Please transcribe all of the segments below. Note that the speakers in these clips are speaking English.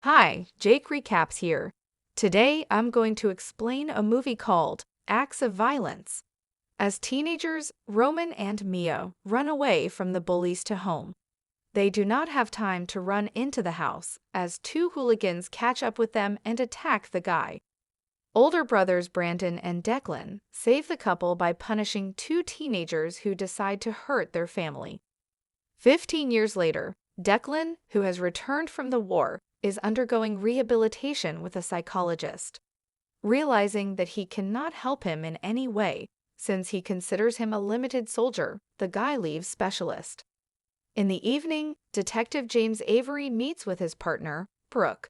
Hi, Jake Recaps here. Today I'm going to explain a movie called Acts of Violence. As teenagers, Roman and Mia run away from the bullies to home. They do not have time to run into the house as two hooligans catch up with them and attack the guy. Older brothers Brandon and Declan save the couple by punishing two teenagers who decide to hurt their family. 15 years later, Declan, who has returned from the war, is undergoing rehabilitation with a psychologist. Realizing that he cannot help him in any way, since he considers him a limited soldier, the guy leaves specialist. In the evening, Detective James Avery meets with his partner, Brooke.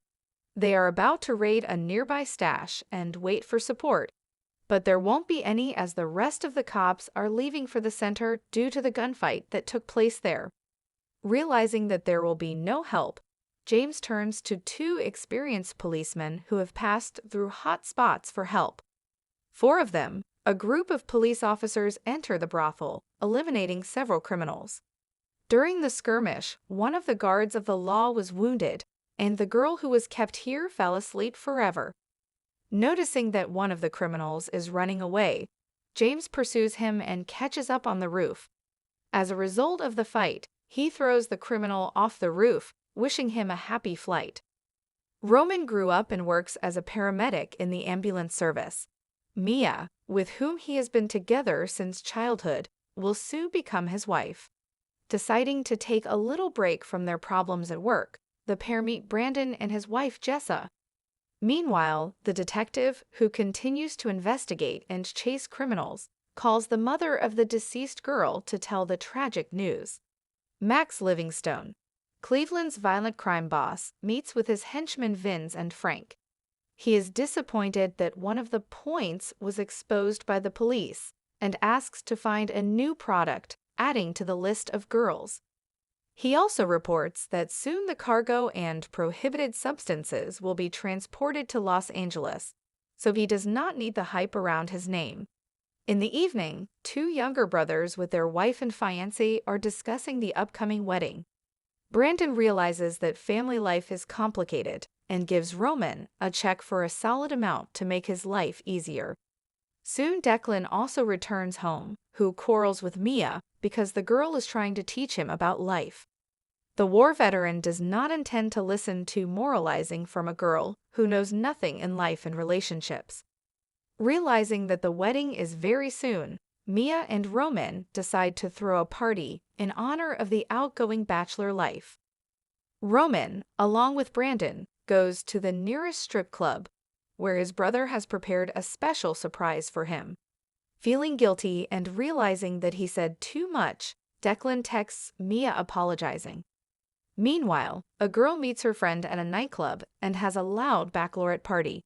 They are about to raid a nearby stash and wait for support, but there won't be any as the rest of the cops are leaving for the center due to the gunfight that took place there. Realizing that there will be no help, James turns to two experienced policemen who have passed through hot spots for help. Four of them, a group of police officers, enter the brothel, eliminating several criminals. During the skirmish, one of the guards of the law was wounded, and the girl who was kept here fell asleep forever. Noticing that one of the criminals is running away, James pursues him and catches up on the roof. As a result of the fight, he throws the criminal off the roof, wishing him a happy flight. Roman grew up and works as a paramedic in the ambulance service. Mia, with whom he has been together since childhood, will soon become his wife. Deciding to take a little break from their problems at work, the pair meet Brandon and his wife Jessa. Meanwhile, the detective, who continues to investigate and chase criminals, calls the mother of the deceased girl to tell the tragic news. Max Livingstone, Cleveland's violent crime boss, meets with his henchmen Vince and Frank. He is disappointed that one of the points was exposed by the police and asks to find a new product, adding to the list of girls. He also reports that soon the cargo and prohibited substances will be transported to Los Angeles, so he does not need the hype around his name. In the evening, two younger brothers with their wife and fiancé are discussing the upcoming wedding. Brandon realizes that family life is complicated and gives Roman a check for a solid amount to make his life easier. Soon Declan also returns home, who quarrels with Mia because the girl is trying to teach him about life. The war veteran does not intend to listen to moralizing from a girl who knows nothing in life and relationships. Realizing that the wedding is very soon, Mia and Roman decide to throw a party in honor of the outgoing bachelor life. Roman, along with Brandon, goes to the nearest strip club, where his brother has prepared a special surprise for him. Feeling guilty and realizing that he said too much, Declan texts Mia apologizing. Meanwhile, a girl meets her friend at a nightclub and has a loud bachelorette party.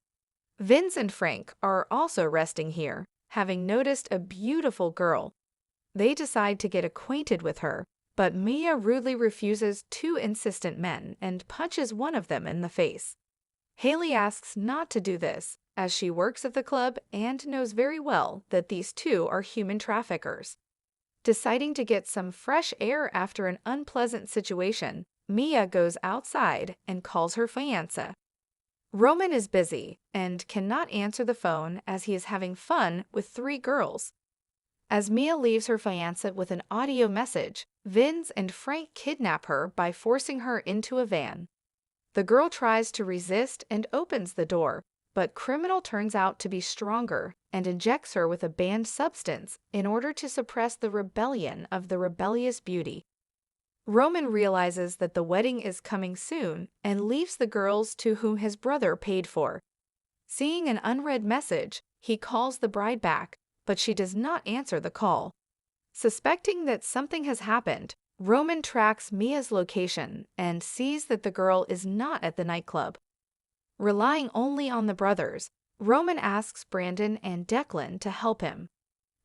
Vince and Frank are also resting here, having noticed a beautiful girl. They decide to get acquainted with her, but Mia rudely refuses two insistent men and punches one of them in the face. Haley asks not to do this, as she works at the club and knows very well that these two are human traffickers. Deciding to get some fresh air after an unpleasant situation, Mia goes outside and calls her fiancé. Roman is busy and cannot answer the phone as he is having fun with three girls. As Mia leaves her fiancé with an audio message, Vince and Frank kidnap her by forcing her into a van. The girl tries to resist and opens the door, but criminal turns out to be stronger and injects her with a banned substance in order to suppress the rebellion of the rebellious beauty. Roman realizes that the wedding is coming soon and leaves the girls to whom his brother paid for. Seeing an unread message, he calls the bride back, but she does not answer the call. Suspecting that something has happened, Roman tracks Mia's location and sees that the girl is not at the nightclub. Relying only on the brothers, Roman asks Brandon and Declan to help him.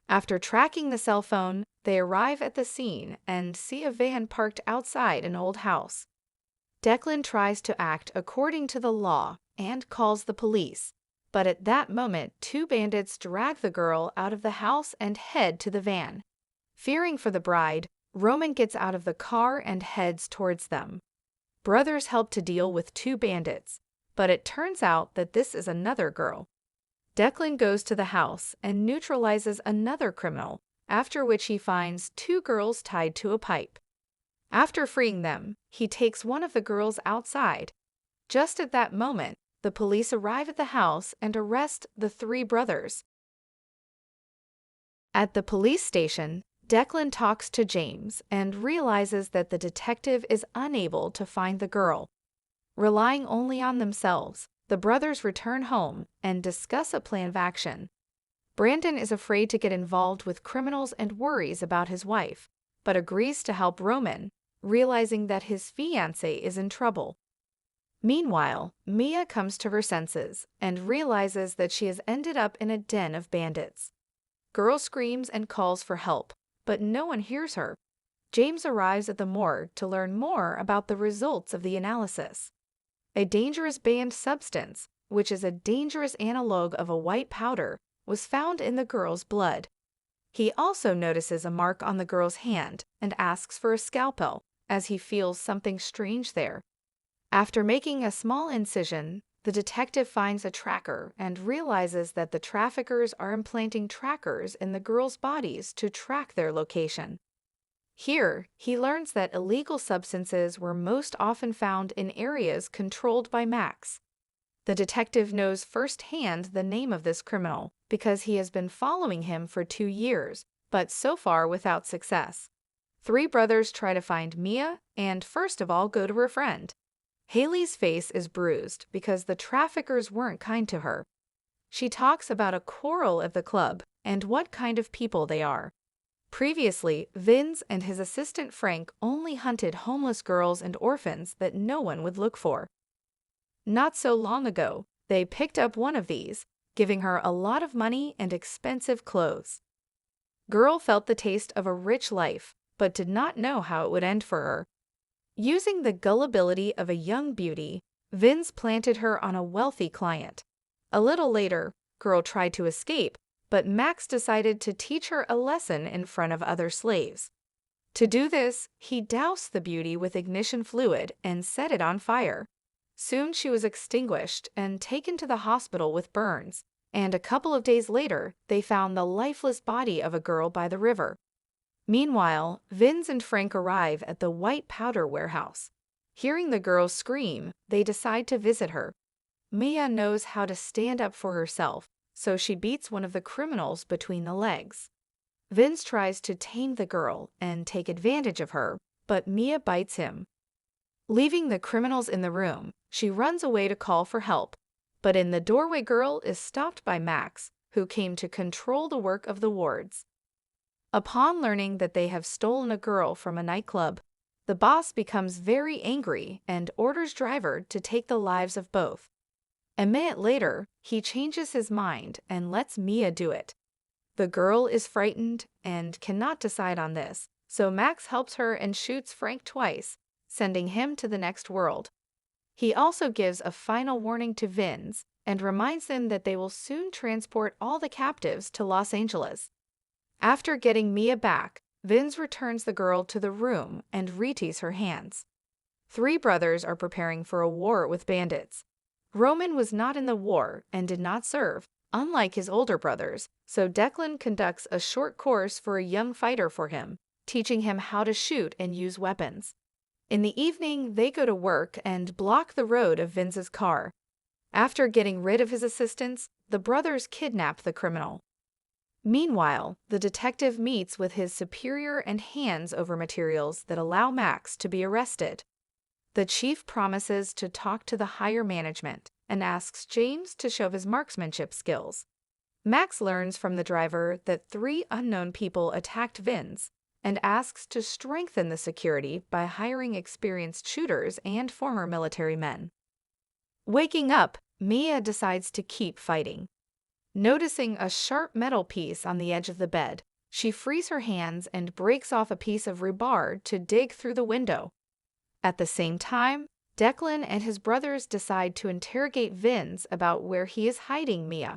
After tracking the cell phone, they arrive at the scene and see a van parked outside an old house. Declan tries to act according to the law and calls the police, but at that moment two bandits drag the girl out of the house and head to the van. Fearing for the bride, Roman gets out of the car and heads towards them. brothers help to deal with two bandits, but it turns out that this is another girl. Declan goes to the house and neutralizes another criminal, after which he finds two girls tied to a pipe. After freeing them, he takes one of the girls outside. Just at that moment, the police arrive at the house and arrest the three brothers. At the police station, Declan talks to James and realizes that the detective is unable to find the girl. Relying only on themselves, the brothers return home and discuss a plan of action. Brandon is afraid to get involved with criminals and worries about his wife, but agrees to help Roman, realizing that his fiancée is in trouble. Meanwhile, Mia comes to her senses and realizes that she has ended up in a den of bandits. Girl screams and calls for help, but no one hears her. James arrives at the morgue to learn more about the results of the analysis. A dangerous banned substance, which is a dangerous analog of a white powder, was found in the girl's blood. He also notices a mark on the girl's hand and asks for a scalpel, as he feels something strange there. After making a small incision, the detective finds a tracker and realizes that the traffickers are implanting trackers in the girls' bodies to track their location. Here, he learns that illegal substances were most often found in areas controlled by Max. The detective knows firsthand the name of this criminal because he has been following him for 2 years, but so far without success. Three brothers try to find Mia and first of all go to her friend. Haley's face is bruised because the traffickers weren't kind to her. She talks about a quarrel at the club and what kind of people they are. Previously, Vince and his assistant Frank only hunted homeless girls and orphans that no one would look for. Not so long ago, they picked up one of these, giving her a lot of money and expensive clothes. Girl felt the taste of a rich life, but did not know how it would end for her. Using the gullibility of a young beauty, Vince planted her on a wealthy client. A little later, Girl tried to escape, but Max decided to teach her a lesson in front of other slaves. To do this, he doused the beauty with ignition fluid and set it on fire. Soon she was extinguished and taken to the hospital with burns, and a couple of days later, they found the lifeless body of a girl by the river. Meanwhile, Vince and Frank arrive at the white powder warehouse. Hearing the girl scream, they decide to visit her. Mia knows how to stand up for herself, so she beats one of the criminals between the legs. Vince tries to tame the girl and take advantage of her, but Mia bites him. Leaving the criminals in the room, she runs away to call for help, but in the doorway Girl is stopped by Max, who came to control the work of the wards. Upon learning that they have stolen a girl from a nightclub, the boss becomes very angry and orders Driver to take the lives of both. A minute later, he changes his mind and lets Mia do it. The girl is frightened and cannot decide on this, so Max helps her and shoots Frank twice, sending him to the next world. He also gives a final warning to Vince and reminds them that they will soon transport all the captives to Los Angeles. After getting Mia back, Vince returns the girl to the room and reties her hands. Three brothers are preparing for a war with bandits. Roman was not in the war and did not serve, unlike his older brothers, so Declan conducts a short course for a young fighter for him, teaching him how to shoot and use weapons. In the evening, they go to work and block the road of Vince's car. After getting rid of his assistants, the brothers kidnap the criminal. Meanwhile, the detective meets with his superior and hands over materials that allow Max to be arrested. The chief promises to talk to the higher management and asks James to show his marksmanship skills. Max learns from the driver that 3 unknown people attacked Vince and asks to strengthen the security by hiring experienced shooters and former military men. Waking up, Mia decides to keep fighting. Noticing a sharp metal piece on the edge of the bed, she frees her hands and breaks off a piece of rebar to dig through the window. At the same time, Declan and his brothers decide to interrogate Vince about where he is hiding Mia.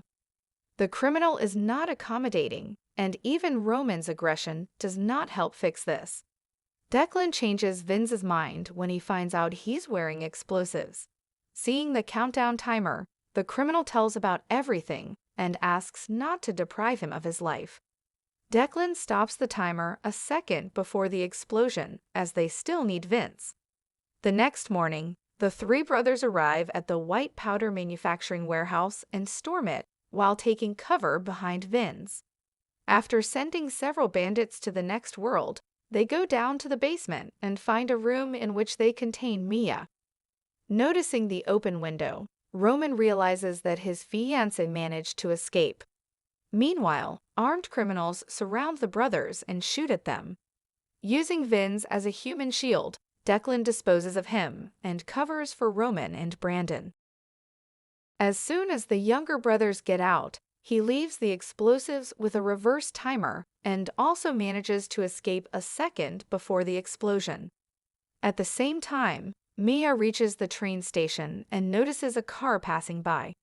The criminal is not accommodating, and even Roman's aggression does not help fix this. Declan changes Vince's mind when he finds out he's wearing explosives. Seeing the countdown timer, the criminal tells about everything and asks not to deprive him of his life. Declan stops the timer a second before the explosion, as they still need Vince. The next morning, the three brothers arrive at the white powder manufacturing warehouse and storm it while taking cover behind Vince. After sending several bandits to the next world, they go down to the basement and find a room in which they contain Mia. Noticing the open window, Roman realizes that his fiancée managed to escape. Meanwhile, armed criminals surround the brothers and shoot at them. Using Vince as a human shield, Declan disposes of him and covers for Roman and Brandon. As soon as the younger brothers get out, he leaves the explosives with a reverse timer and also manages to escape a second before the explosion. At the same time, Mia reaches the train station and notices a car passing by.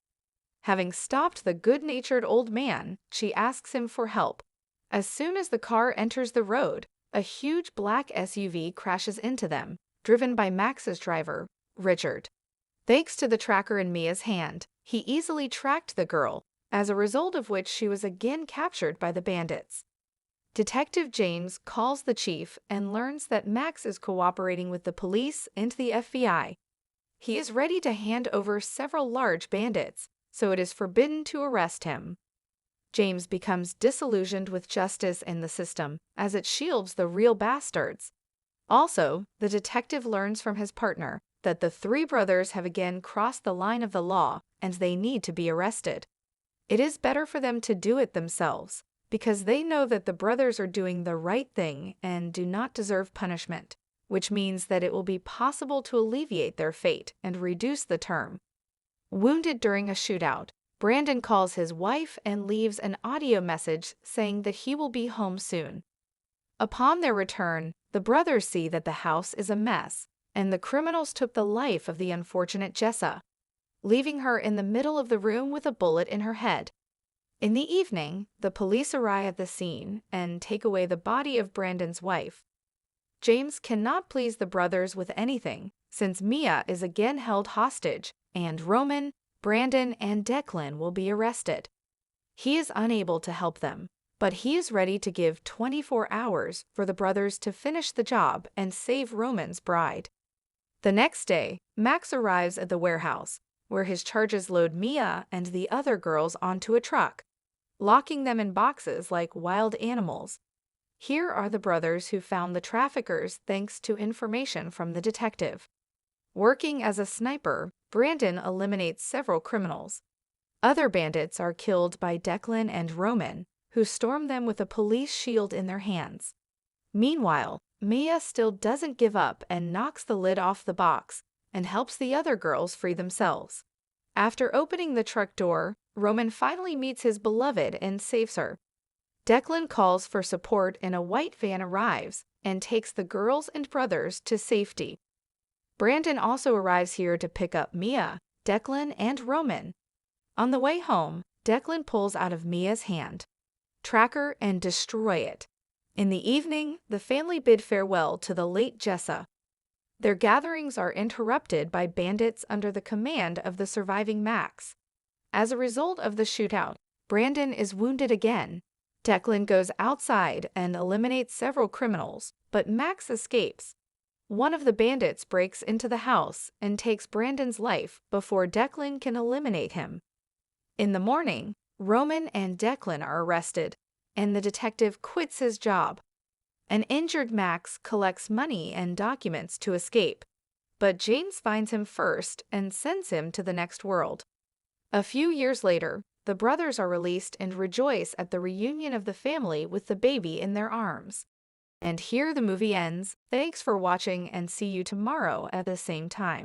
Having stopped the good-natured old man, she asks him for help. As soon as the car enters the road, a huge black SUV crashes into them, driven by Max's driver, Richard. Thanks to the tracker in Mia's hand, he easily tracked the girl, as a result of which she was again captured by the bandits. Detective James calls the chief and learns that Max is cooperating with the police and the FBI. He is ready to hand over several large bandits, so it is forbidden to arrest him. James becomes disillusioned with justice in the system, as it shields the real bastards. Also, the detective learns from his partner that the three brothers have again crossed the line of the law and they need to be arrested. It is better for them to do it themselves, because they know that the brothers are doing the right thing and do not deserve punishment, which means that it will be possible to alleviate their fate and reduce the term. Wounded during a shootout, Brandon calls his wife and leaves an audio message saying that he will be home soon. Upon their return, the brothers see that the house is a mess, and the criminals took the life of the unfortunate Jessa, leaving her in the middle of the room with a bullet in her head. In the evening, the police arrive at the scene and take away the body of Brandon's wife. James cannot please the brothers with anything, since Mia is again held hostage, and Roman, Brandon, and Declan will be arrested. He is unable to help them, but he is ready to give 24 hours for the brothers to finish the job and save Roman's bride. The next day, Max arrives at the warehouse, where his charges load Mia and the other girls onto a truck, locking them in boxes like wild animals. Here are the brothers who found the traffickers thanks to information from the detective. Working as a sniper, Brandon eliminates several criminals. Other bandits are killed by Declan and Roman, who storm them with a police shield in their hands. Meanwhile, Mia still doesn't give up and knocks the lid off the box and helps the other girls free themselves. After opening the truck door, Roman finally meets his beloved and saves her. Declan calls for support and a white van arrives and takes the girls and brothers to safety. Brandon also arrives here to pick up Mia, Declan, and Roman. On the way home, Declan pulls out of Mia's hand, tracker, and destroy it. In the evening, the family bid farewell to the late Jessa. Their gatherings are interrupted by bandits under the command of the surviving Max. As a result of the shootout, Brandon is wounded again. Declan goes outside and eliminates several criminals, but Max escapes. One of the bandits breaks into the house and takes Brandon's life before Declan can eliminate him. In the morning, Roman and Declan are arrested, and the detective quits his job. An injured Max collects money and documents to escape, but James finds him first and sends him to the next world. A few years later, the brothers are released and rejoice at the reunion of the family with the baby in their arms. And here the movie ends. Thanks for watching and see you tomorrow at the same time.